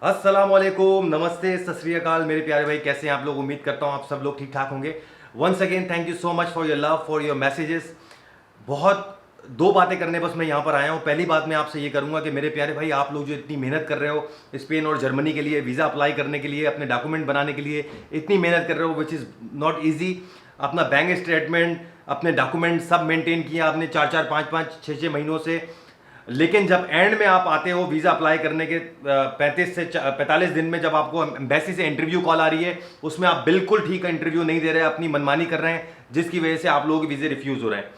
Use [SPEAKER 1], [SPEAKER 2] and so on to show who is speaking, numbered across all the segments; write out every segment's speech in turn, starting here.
[SPEAKER 1] अस्सलामुअलैकुम, नमस्ते, सत श्री अकाल मेरे प्यारे भाई। कैसे हैं आप लोग? उम्मीद करता हूं आप सब लोग ठीक ठाक होंगे। Once again thank you so much for your love, for your messages. बहुत दो बातें करने बस मैं यहाँ पर आया हूँ। पहली बात मैं आपसे ये करूँगा कि मेरे प्यारे भाई, आप लोग जो इतनी मेहनत कर रहे हो स्पेन और जर्मनी के लिए वीज़ा अप्लाई करने के लिए, अपने डॉक्यूमेंट बनाने के लिए इतनी मेहनत कर रहे हो, विच इज़ नॉट ईजी। अपना बैंक स्टेटमेंट, अपने डॉक्यूमेंट सब मेंटेन किया आपने 4-4, 5-5, 6-6 महीनों से। लेकिन जब एंड में आप आते हो वीज़ा अप्लाई करने के 35 से 45 दिन में, जब आपको एम्बेसी से इंटरव्यू कॉल आ रही है, उसमें आप बिल्कुल ठीक इंटरव्यू नहीं दे रहे, अपनी मनमानी कर रहे हैं, जिसकी वजह से आप लोगों के वीज़े रिफ्यूज़ हो रहे हैं।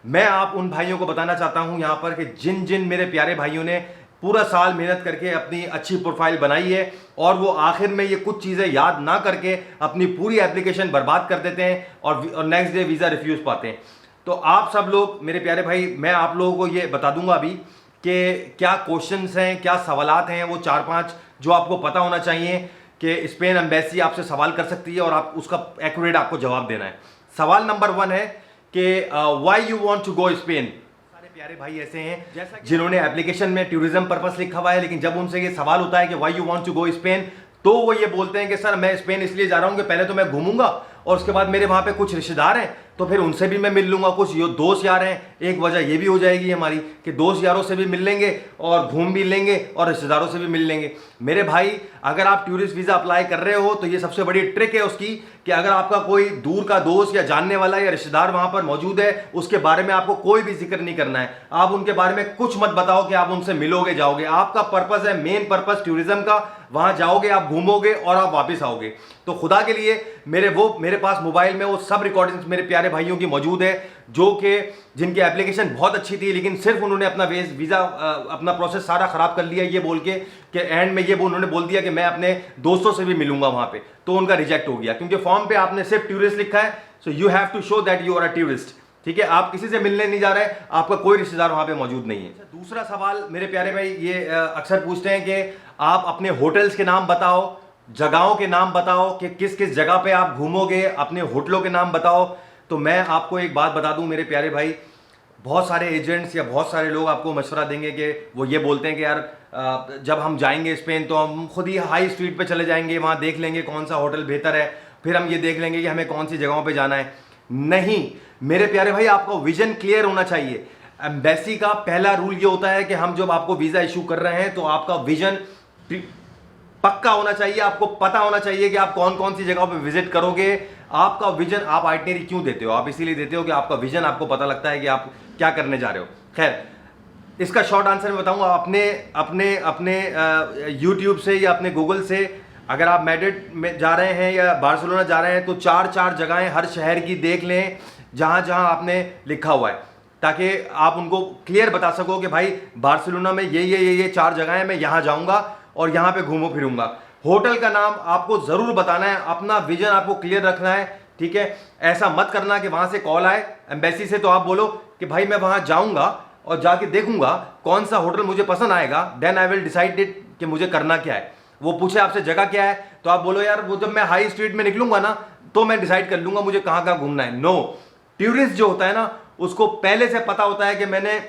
[SPEAKER 1] मैं आप उन भाइयों को बताना चाहता हूं यहां पर कि जिन जिन मेरे प्यारे भाइयों ने पूरा साल मेहनत करके अपनी अच्छी प्रोफाइल बनाई है और वो आखिर में ये कुछ चीज़ें याद ना करके अपनी पूरी एप्लीकेशन बर्बाद कर देते हैं और नेक्स्ट डे वीज़ा रिफ्यूज़ पाते हैं। तो आप सब लोग मेरे प्यारे भाई, मैं आप लोगों को ये बता दूंगा अभी कि क्या क्वेश्चंस हैं, क्या सवालात हैं, वो 4-5 जो आपको पता होना चाहिए कि स्पेन एम्बेसी आपसे सवाल कर सकती है और आप उसका एक्यूरेट आपको जवाब देना है। सवाल नंबर 1 है कि why you want to go Spain. सारे प्यारे भाई ऐसे हैं जिन्होंने एप्लीकेशन में टूरिज्म पर्पस लिखा हुआ है, लेकिन जब उनसे ये सवाल होता है कि why you want to go Spain, तो वो ये बोलते हैं कि सर मैं स्पेन इसलिए जा रहा हूं कि पहले तो मैं घूमूंगा और उसके बाद मेरे वहां पे कुछ रिश्तेदार हैं तो फिर उनसे भी मैं मिल लूंगा, कुछ दोस्त यार हैं। एक वजह ये भी हो जाएगी हमारी कि दोस्त यारों से भी मिल लेंगे और घूम भी लेंगे और रिश्तेदारों से भी मिल लेंगे। मेरे भाई, अगर आप टूरिस्ट वीज़ा अप्लाई कर रहे हो तो ये सबसे बड़ी ट्रिक है उसकी कि अगर आपका कोई दूर का दोस्त या जानने वाला या रिश्तेदार वहां पर मौजूद है, उसके बारे में आपको कोई भी जिक्र नहीं करना है। आप उनके बारे में कुछ मत बताओ कि आप उनसे मिलोगे जाओगे। आपका पर्पस है, मेन पर्पस टूरिज्म का, वहां जाओगे, आप घूमोगे और आप वापस आओगे। तो खुदा के लिए मेरे पास मोबाइल में वो सब रिकॉर्डिंग्स मेरे प्यारे भाइयों की मौजूद है जो कि जिनकी एप्लीकेशन बहुत अच्छी थी, लेकिन सिर्फ उन्होंने अपना वीज़ा अपना प्रोसेस सारा खराब कर लिया ये बोल के कि एंड में ये उन्होंने बोल दिया कि मैं अपने दोस्तों से भी मिलूंगा वहां पे, तो उनका रिजेक्ट हो गया क्योंकि फॉर्म पे आपने सिर्फ टूरिस्ट लिखा है। So you have to show that you are a tourist. ठीक है, आप किसी से मिलने नहीं जा रहे, आपका कोई रिश्तेदार वहां पे मौजूद नहीं है। दूसरा सवाल मेरे प्यारे भाई ये अक्सर पूछते हैं कि आप अपने होटल्स के नाम बताओ, जगहों के नाम बताओ कि किस किस जगह पे आप घूमोगे, अपने होटलों के नाम बताओ। तो मैं आपको एक बात बता दूं मेरे प्यारे भाई, बहुत सारे एजेंट्स या बहुत सारे लोग आपको मशवरा देंगे कि वो ये बोलते हैं कि यार जब हम जाएंगे स्पेन तो हम खुद ही हाई स्ट्रीट पे चले जाएंगे, वहाँ देख लेंगे कौन सा होटल बेहतर है, फिर हम ये देख लेंगे कि हमें कौन सी जगहों पे जाना है। नहीं मेरे प्यारे भाई, आपका विजन क्लियर होना चाहिए। एम्बेसी का पहला रूल ये होता है कि हम जब आपको वीज़ा इशू कर रहे हैं तो आपका विजन पक्का होना चाहिए, आपको पता होना चाहिए कि आप कौन कौन सी जगहों पे विजिट करोगे। आपका विजन, आप आइटनरी क्यों देते हो? आप इसीलिए देते हो कि आपका विजन आपको पता लगता है कि आप क्या करने जा रहे हो। खैर, इसका शॉर्ट आंसर मैं बताऊंगा। अपने अपने अपने यूट्यूब से या अपने गूगल से अगर आप मैड्रिड में जा रहे हैं या बार्सिलोना जा रहे हैं तो 4-4 जगहें हर शहर की देख लें जहां जहां आपने लिखा हुआ है, ताकि आप उनको क्लियर बता सको कि भाई बार्सिलोना में ये 4 जगहें, मैं यहां जाऊंगा और यहां पे घूमो फिरूंगा। होटल का नाम आपको जरूर बताना है, अपना विजन आपको क्लियर रखना है। ठीक है, ऐसा मत करना कि वहां से कॉल आए एम्बेसी से तो आप बोलो कि भाई मैं वहां जाऊंगा और जाके देखूंगा कौन सा होटल मुझे पसंद आएगा, then I will decide it कि मुझे करना क्या है। वो पूछे आपसे जगह क्या है तो आप बोलो यार वो जब मैं हाई स्ट्रीट में निकलूंगा ना तो मैं डिसाइड कर लूंगा मुझे कहां कहां घूमना है। नो, टूरिस्ट जो होता है ना उसको पहले से पता होता है कि मैंने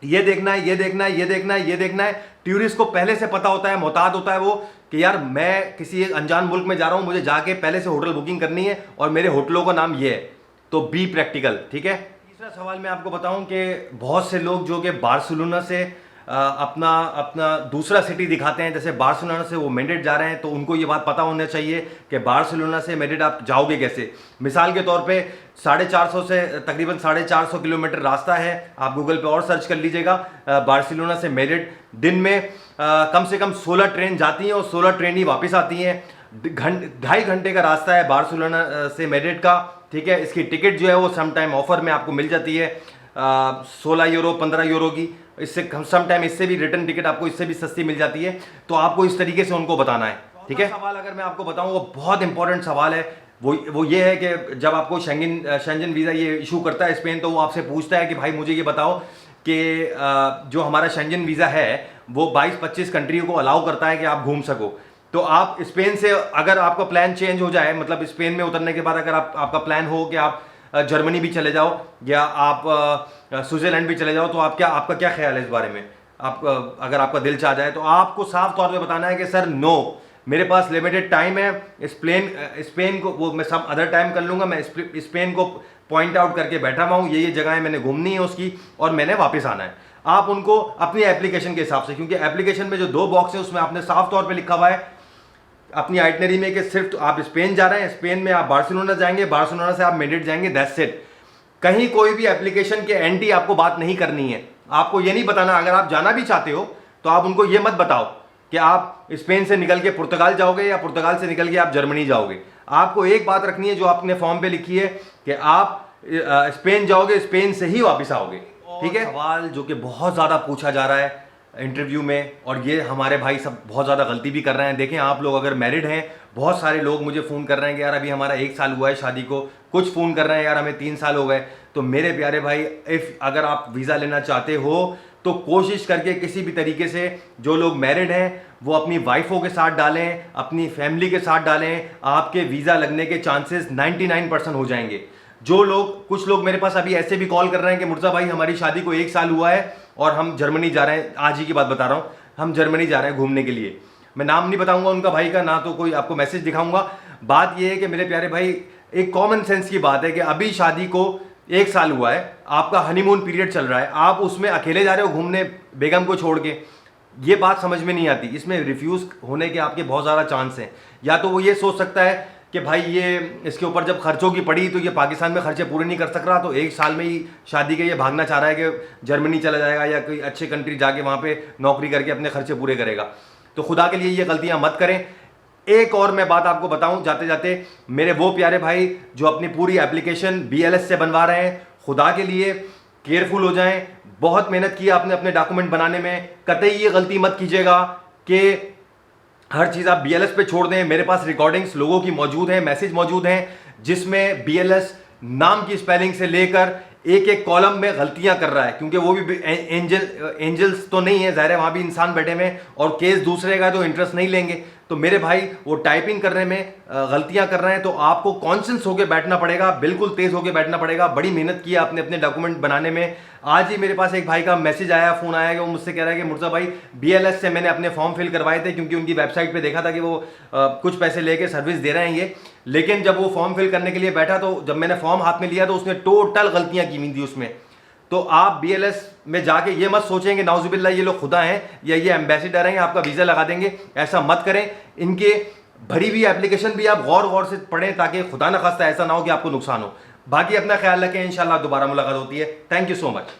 [SPEAKER 1] ये देखना है, ये देखना है, ये देखना है, ये देखना है। टूरिस्ट को पहले से पता होता है, मोहतात होता है वो कि यार मैं किसी एक अनजान मुल्क में जा रहा हूं, मुझे जाके पहले से होटल बुकिंग करनी है और मेरे होटलों का नाम ये है। तो बी प्रैक्टिकल। ठीक है, तीसरा सवाल मैं आपको बताऊं कि बहुत से लोग जो कि बार्सिलोना से अपना अपना दूसरा सिटी दिखाते हैं, जैसे बार्सिलोना से वो मैड्रिड जा रहे हैं, तो उनको ये बात पता होना चाहिए कि बार्सिलोना से मैड्रिड आप जाओगे कैसे। मिसाल के तौर पे 450 से तकरीबन 450 किलोमीटर रास्ता है, आप गूगल पे और सर्च कर लीजिएगा। बार्सिलोना से मैड्रिड दिन में कम से कम 16 ट्रेन जाती हैं और 16 ट्रेन ही वापस आती हैं। 2.5 घंटे का रास्ता है बार्सिलोना से मैड्रिड का। ठीक है, इसकी टिकट जो है वो सम टाइम ऑफर में आपको मिल जाती है 16 यूरो 15 यूरो की। इससे सम टाइम इससे भी रिटर्न टिकट आपको इससे भी सस्ती मिल जाती है। तो आपको इस तरीके से उनको बताना है। ठीक है, सवाल अगर मैं आपको बताऊं वो बहुत इंपॉर्टेंट सवाल है, वो ये है कि जब आपको शेंजन वीज़ा ये इशू करता है स्पेन, तो वो आपसे पूछता है कि भाई मुझे ये बताओ कि जो हमारा शेंजन वीज़ा है वो 22-25 कंट्री को अलाउ करता है कि आप घूम सको। तो आप स्पेन से अगर आपका प्लान चेंज हो जाए, मतलब स्पेन में उतरने के बाद अगर आपका प्लान हो कि आप जर्मनी भी चले जाओ या आप स्विट्जरलैंड भी चले जाओ, तो आपका क्या ख्याल है इस बारे में? आप अगर आपका दिल चाह जाए तो आपको साफ तौर पे बताना है कि सर नो, मेरे पास लिमिटेड टाइम है, स्पेन को वो मैं सब अदर टाइम कर लूँगा, मैं स्पेन को पॉइंट आउट करके बैठा हुआ हूँ, ये जगहें मैंने घूमनी है उसकी और मैंने वापस आना है। आप उनको अपनी एप्लीकेशन के हिसाब से, क्योंकि एप्लीकेशन में जो 2 बॉक्स है उसमें आपने साफ तौर पे लिखा हुआ है अपनी आइटनरी में कि सिर्फ आप स्पेन जा रहे हैं, स्पेन में आप बार्सिलोना जाएंगे, बार्सिलोना से आप मैड्रिड जाएंगे, दैट्स इट। कहीं कोई भी एप्लीकेशन के एंटी आपको बात नहीं करनी है। आपको ये नहीं बताना, अगर आप जाना भी चाहते हो तो आप उनको ये मत बताओ कि आप स्पेन से निकल के पुर्तगाल जाओगे या पुर्तगाल से निकल के आप जर्मनी जाओगे। आपको एक बात रखनी है जो आपने फॉर्म पे लिखी है कि आप स्पेन जाओगे, स्पेन से ही वापस आओगे, ठीक है। सवाल जो कि बहुत ज़्यादा पूछा जा रहा है इंटरव्यू में, और ये हमारे भाई सब बहुत ज़्यादा गलती भी कर रहे हैं। देखें, आप लोग अगर मैरिड हैं, बहुत सारे लोग मुझे फ़ोन कर रहे हैं कि यार अभी हमारा 1 साल हुआ है शादी को, कुछ फ़ोन कर रहे हैं यार हमें 3 साल हो गए। तो मेरे प्यारे भाई, अगर आप वीज़ा लेना चाहते हो तो कोशिश करके किसी भी तरीके से, जो लोग मैरिड हैं वो अपनी वाइफों के साथ डालें, अपनी फैमिली के साथ डालें, आपके वीज़ा लगने के चांसेस 99% हो जाएंगे। जो लोग, कुछ लोग मेरे पास अभी ऐसे भी कॉल कर रहे हैं कि मुर्जा भाई हमारी शादी को 1 साल हुआ है और हम जर्मनी जा रहे हैं, आज ही की बात बता रहा हूँ, हम जर्मनी जा रहे हैं घूमने के लिए। मैं नाम नहीं बताऊंगा उनका भाई का, ना तो कोई आपको मैसेज दिखाऊंगा। बात यह है कि मेरे प्यारे भाई, एक कॉमन सेंस की बात है कि अभी शादी को 1 साल हुआ है, आपका हनीमून पीरियड चल रहा है, आप उसमें अकेले जा रहे हो घूमने बेगम को छोड़ के, ये बात समझ में नहीं आती। इसमें रिफ्यूज होने के आपके बहुत ज़्यादा चांस हैं। या तो वो ये सोच सकता है कि भाई ये इसके ऊपर जब खर्चों की पड़ी तो ये पाकिस्तान में खर्चे पूरे नहीं कर सक रहा, तो 1 साल में ही शादी के ये भागना चाह रहा है कि जर्मनी चला जाएगा या कोई अच्छे कंट्री जाके वहाँ पे नौकरी करके अपने खर्चे पूरे करेगा। तो खुदा के लिए ये गलतियाँ मत करें। एक और मैं बात आपको बताऊं जाते जाते, मेरे वो प्यारे भाई जो अपनी पूरी एप्लीकेशन BLS से बनवा रहे हैं, खुदा के लिए केयरफुल हो जाएं। बहुत मेहनत की आपने अपने डॉक्यूमेंट बनाने में, कतई ये गलती मत कीजिएगा कि हर चीज़ आप BLS पे छोड़ दें। मेरे पास रिकॉर्डिंग्स लोगों की मौजूद हैं, मैसेज मौजूद हैं, जिसमें BLS नाम की स्पेलिंग से लेकर एक एक कॉलम में गलतियां कर रहा है, क्योंकि वो भी एंजल्स तो नहीं है, ज़ाहिर है वहाँ भी इंसान बैठे हुए हैं और केस दूसरे का तो इंटरेस्ट नहीं लेंगे। तो मेरे भाई वो टाइपिंग करने में गलतियां कर रहे हैं, तो आपको कॉन्शियस होकर बैठना पड़ेगा, बिल्कुल तेज होकर बैठना पड़ेगा। बड़ी मेहनत की आपने अपने डॉक्यूमेंट बनाने में। आज ही मेरे पास एक भाई का मैसेज आया, फ़ोन आया कि वो मुझसे कह रहा है कि मुर्जा भाई BLS से मैंने अपने फॉर्म फिल करवाए थे, क्योंकि उनकी वेबसाइट पे देखा था कि वो कुछ पैसे लेके सर्विस दे रहे हैं ये, लेकिन जब वो फॉर्म फिल करने के लिए बैठा तो जब मैंने फॉर्म हाथ में लिया तो उसने टोटल गलतियां की हुई थी उसमें। तो आप BLS में जाके ये मत सोचेंगे नाउजुबिल्लाह ये लोग खुदा हैं या ये एम्बेसडर हैं, आपका वीज़ा लगा देंगे, ऐसा मत करें। इनके भरी हुई एप्लीकेशन भी आप गौर से पढ़ें ताकि खुदा न खास्ता ऐसा ना हो कि आपको नुकसान हो। बाकी अपना ख्याल रखें, इंशाल्लाह दोबारा मुलाकात होती है। Thank you so much.